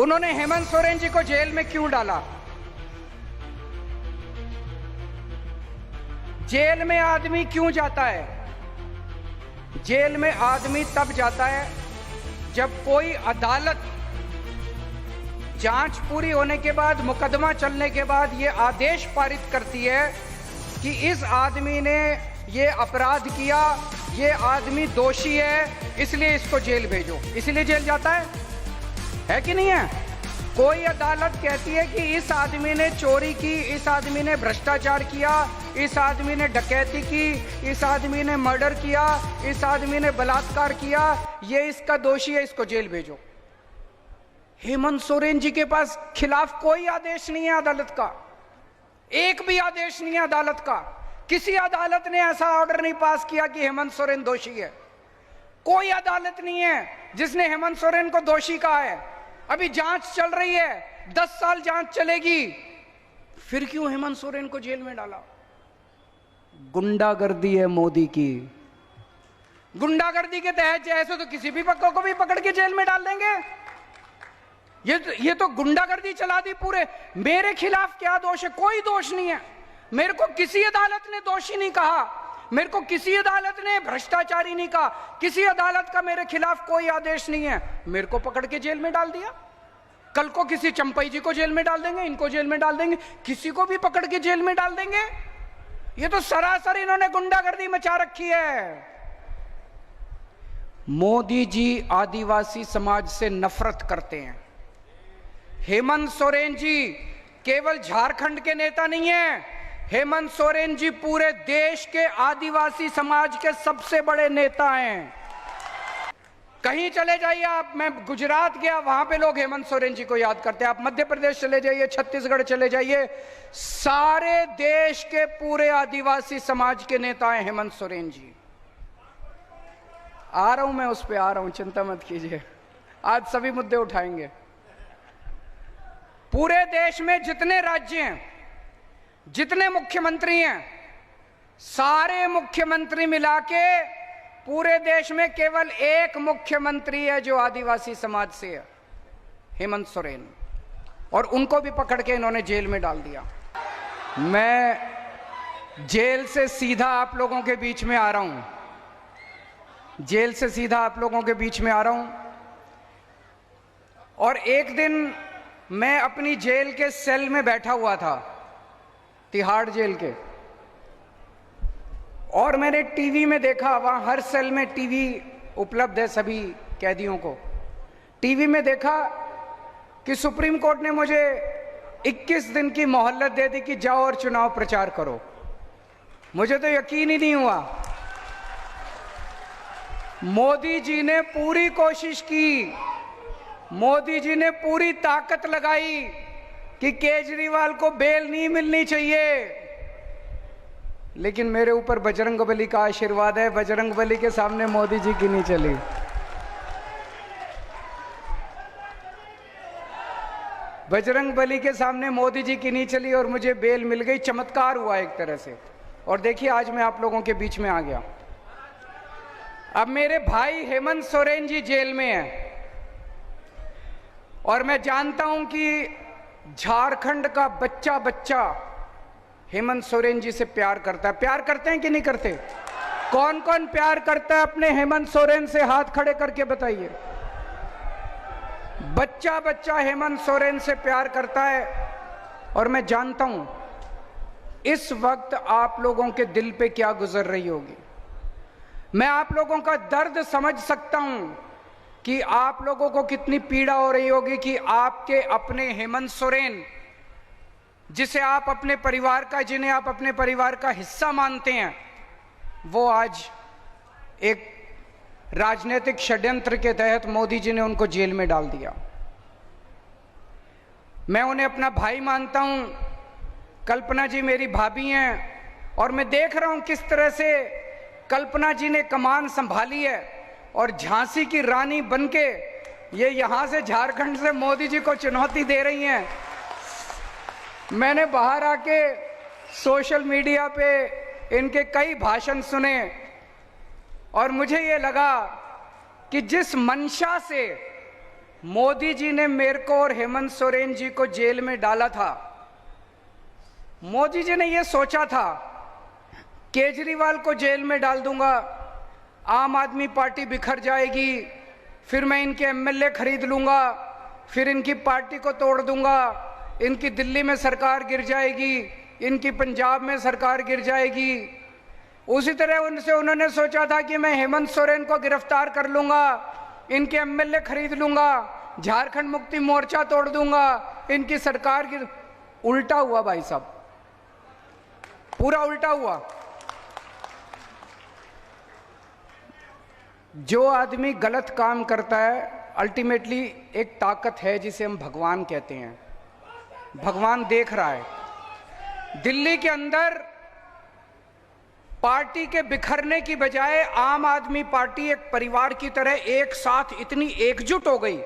उन्होंने हेमंत सोरेन जी को जेल में क्यों डाला? जेल में आदमी क्यों जाता है? जेल में आदमी तब जाता है जब कोई अदालत जांच पूरी होने के बाद, मुकदमा चलने के बाद ये आदेश पारित करती है कि इस आदमी ने ये अपराध किया, ये आदमी दोषी है, इसलिए इसको जेल भेजो। इसलिए जेल जाता है कि नहीं है? कोई अदालत कहती है कि इस आदमी ने चोरी की, इस आदमी ने भ्रष्टाचार किया, इस आदमी ने डकैती की, इस आदमी ने मर्डर किया, इस आदमी ने बलात्कार किया, ये इसका दोषी है, इसको जेल भेजो। हेमंत सोरेन जी के पास खिलाफ कोई आदेश नहीं है अदालत का, एक भी आदेश नहीं है अदालत का। किसी अदालत ने ऐसा ऑर्डर नहीं पास किया कि हेमंत सोरेन दोषी है। कोई अदालत नहीं है जिसने हेमंत सोरेन को दोषी कहा है। अभी जांच चल रही है, 10 साल जांच चलेगी, फिर क्यों हेमंत सोरेन को जेल में डाला? गुंडागर्दी है मोदी की। गुंडागर्दी के तहत ऐसे तो किसी भी पक्कों को भी पकड़ के जेल में डाल देंगे। ये तो गुंडागर्दी चला दी पूरे। मेरे खिलाफ क्या दोष है? कोई दोष नहीं है। मेरे को किसी अदालत ने दोषी नहीं कहा, मेरे को किसी अदालत ने भ्रष्टाचारी नहीं कहा, किसी अदालत का मेरे खिलाफ कोई आदेश नहीं है। मेरे को पकड़ के जेल में डाल दिया। कल को किसी चंपई जी को जेल में डाल देंगे, इनको जेल में डाल देंगे, किसी को भी पकड़ के जेल में डाल देंगे। ये तो सरासर इन्होंने गुंडागर्दी मचा रखी है। मोदी जी आदिवासी समाज से नफरत करते हैं। हेमंत सोरेन जी केवल झारखंड के नेता नहीं है, हेमंत सोरेन जी पूरे देश के आदिवासी समाज के सबसे बड़े नेता हैं। कहीं चले जाइए आप, मैं गुजरात गया, वहां पे लोग हेमंत सोरेन जी को याद करते हैं। आप मध्य प्रदेश चले जाइए, छत्तीसगढ़ चले जाइए, सारे देश के पूरे आदिवासी समाज के नेता हैं हेमंत सोरेन जी। आ रहा हूं मैं, उस पे आ रहा हूं, चिंता मत कीजिए, आज सभी मुद्दे उठाएंगे। पूरे देश में जितने राज्य हैं, जितने मुख्यमंत्री हैं, सारे मुख्यमंत्री मिला के पूरे देश में केवल एक मुख्यमंत्री है जो आदिवासी समाज से है, हेमंत सोरेन, और उनको भी पकड़ के इन्होंने जेल में डाल दिया। मैं जेल से सीधा आप लोगों के बीच में आ रहा हूं, जेल से सीधा आप लोगों के बीच में आ रहा हूं। और एक दिन मैं अपनी जेल के सेल में बैठा हुआ था, तिहाड़ जेल के, और मैंने टीवी में देखा, वहां हर सेल में टीवी उपलब्ध है सभी कैदियों को। टीवी में देखा कि सुप्रीम कोर्ट ने मुझे 21 दिन की मोहलत दे दी कि जाओ और चुनाव प्रचार करो। मुझे तो यकीन ही नहीं हुआ। मोदी जी ने पूरी कोशिश की, मोदी जी ने पूरी ताकत लगाई कि केजरीवाल को बेल नहीं मिलनी चाहिए, लेकिन मेरे ऊपर बजरंगबली का आशीर्वाद है। बजरंगबली के सामने मोदी जी की नहीं चली। बजरंगबली के सामने मोदी जी की नहीं चली और मुझे बेल मिल गई। चमत्कार हुआ एक तरह से। और देखिए आज मैं आप लोगों के बीच में आ गया। अब मेरे भाई हेमंत सोरेन जी जेल में हैं, और मैं जानता हूं कि झारखंड का बच्चा बच्चा हेमंत सोरेन जी से प्यार करता है। प्यार करते हैं कि नहीं करते? कौन कौन प्यार करता है अपने हेमंत सोरेन से? हाथ खड़े करके बताइए। बच्चा बच्चा हेमंत सोरेन से प्यार करता है। और मैं जानता हूं इस वक्त आप लोगों के दिल पे क्या गुजर रही होगी। मैं आप लोगों का दर्द समझ सकता हूं कि आप लोगों को कितनी पीड़ा हो रही होगी कि आपके अपने हेमंत सोरेन, जिसे आप अपने परिवार का, जिन्हें आप अपने परिवार का हिस्सा मानते हैं, वो आज एक राजनीतिक षड्यंत्र के तहत मोदी जी ने उनको जेल में डाल दिया। मैं उन्हें अपना भाई मानता हूं। कल्पना जी मेरी भाभी हैं, और मैं देख रहा हूं किस तरह से कल्पना जी ने कमान संभाली है और झांसी की रानी बनके ये यहां से, झारखंड से मोदी जी को चुनौती दे रही हैं। मैंने बाहर आके सोशल मीडिया पे इनके कई भाषण सुने, और मुझे ये लगा कि जिस मंशा से मोदी जी ने मेरे को और हेमंत सोरेन जी को जेल में डाला था। मोदी जी ने यह सोचा था केजरीवाल को जेल में डाल दूंगा, आम आदमी पार्टी बिखर जाएगी, फिर मैं इनके एमएलए खरीद लूंगा, फिर इनकी पार्टी को तोड़ दूंगा, इनकी दिल्ली में सरकार गिर जाएगी, इनकी पंजाब में सरकार गिर जाएगी। उसी तरह उन्होंने सोचा था कि मैं हेमंत सोरेन को गिरफ्तार कर लूंगा, इनके एमएलए खरीद लूंगा, झारखंड मुक्ति मोर्चा तोड़ दूंगा, इनकी सरकार गिर। उल्टा हुआ भाई साहब, पूरा उल्टा हुआ। जो आदमी गलत काम करता है, अल्टीमेटली एक ताकत है जिसे हम भगवान कहते हैं। भगवान देख रहा है। दिल्ली के अंदर पार्टी के बिखरने की बजाय आम आदमी पार्टी एक परिवार की तरह एक साथ इतनी एकजुट हो गई।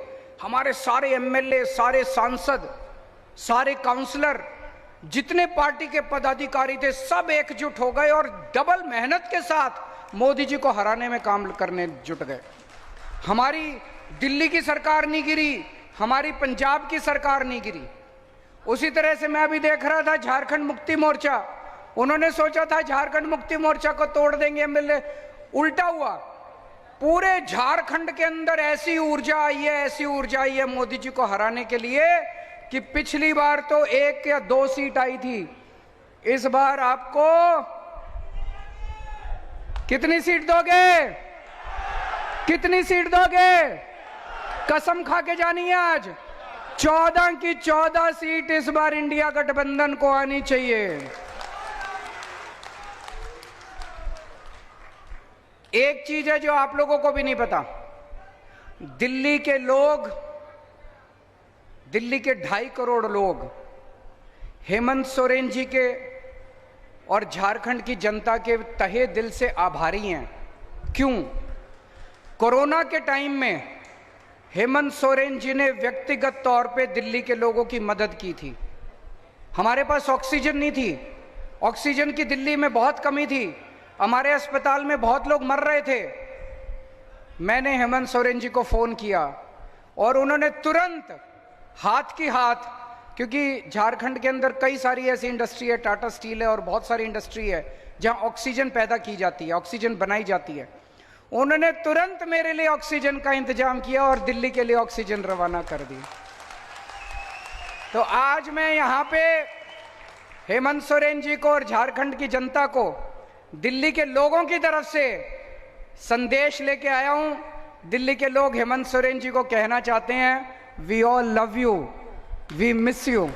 हमारे सारे एमएलए, सारे सांसद, सारे काउंसलर, जितने पार्टी के पदाधिकारी थे, सब एकजुट हो गए और डबल मेहनत के साथ मोदी जी को हराने में काम करने जुट गए। हमारी दिल्ली की सरकार नहीं गिरी, हमारी पंजाब की सरकार नहीं गिरी। उसी तरह से मैं अभी देख रहा था झारखंड मुक्ति मोर्चा, उन्होंने सोचा था झारखंड मुक्ति मोर्चा को तोड़ देंगे एमएलए, उल्टा हुआ। पूरे झारखंड के अंदर ऐसी ऊर्जा आई है, ऐसी ऊर्जा आई है मोदी जी को हराने के लिए कि पिछली बार तो 1 या 2 सीट आई थी, इस बार आपको कितनी सीट दोगे? कितनी सीट दोगे? कसम खा के जानी है आज, 14 की 14 सीट इस बार इंडिया गठबंधन को आनी चाहिए। एक चीज है जो आप लोगों को भी नहीं पता, दिल्ली के लोग, दिल्ली के 2.5 करोड़ लोग हेमंत सोरेन जी के और झारखंड की जनता के तहे दिल से आभारी हैं। क्यों? कोरोना के टाइम में हेमंत सोरेन जी ने व्यक्तिगत तौर पे दिल्ली के लोगों की मदद की थी। हमारे पास ऑक्सीजन नहीं थी, ऑक्सीजन की दिल्ली में बहुत कमी थी, हमारे अस्पताल में बहुत लोग मर रहे थे। मैंने हेमंत सोरेन जी को फोन किया और उन्होंने तुरंत हाथ की हाथ, क्योंकि झारखंड के अंदर कई सारी ऐसी इंडस्ट्री है, टाटा स्टील है और बहुत सारी इंडस्ट्री है जहां ऑक्सीजन पैदा की जाती है, ऑक्सीजन बनाई जाती है। उन्होंने तुरंत मेरे लिए ऑक्सीजन का इंतजाम किया और दिल्ली के लिए ऑक्सीजन रवाना कर दी। तो आज मैं यहां पे हेमंत सोरेन जी को और झारखंड की जनता को, दिल्ली के लोगों की तरफ से संदेश लेके आया हूं। दिल्ली के लोग हेमंत सोरेन जी को कहना चाहते हैं, we all love you, we miss you.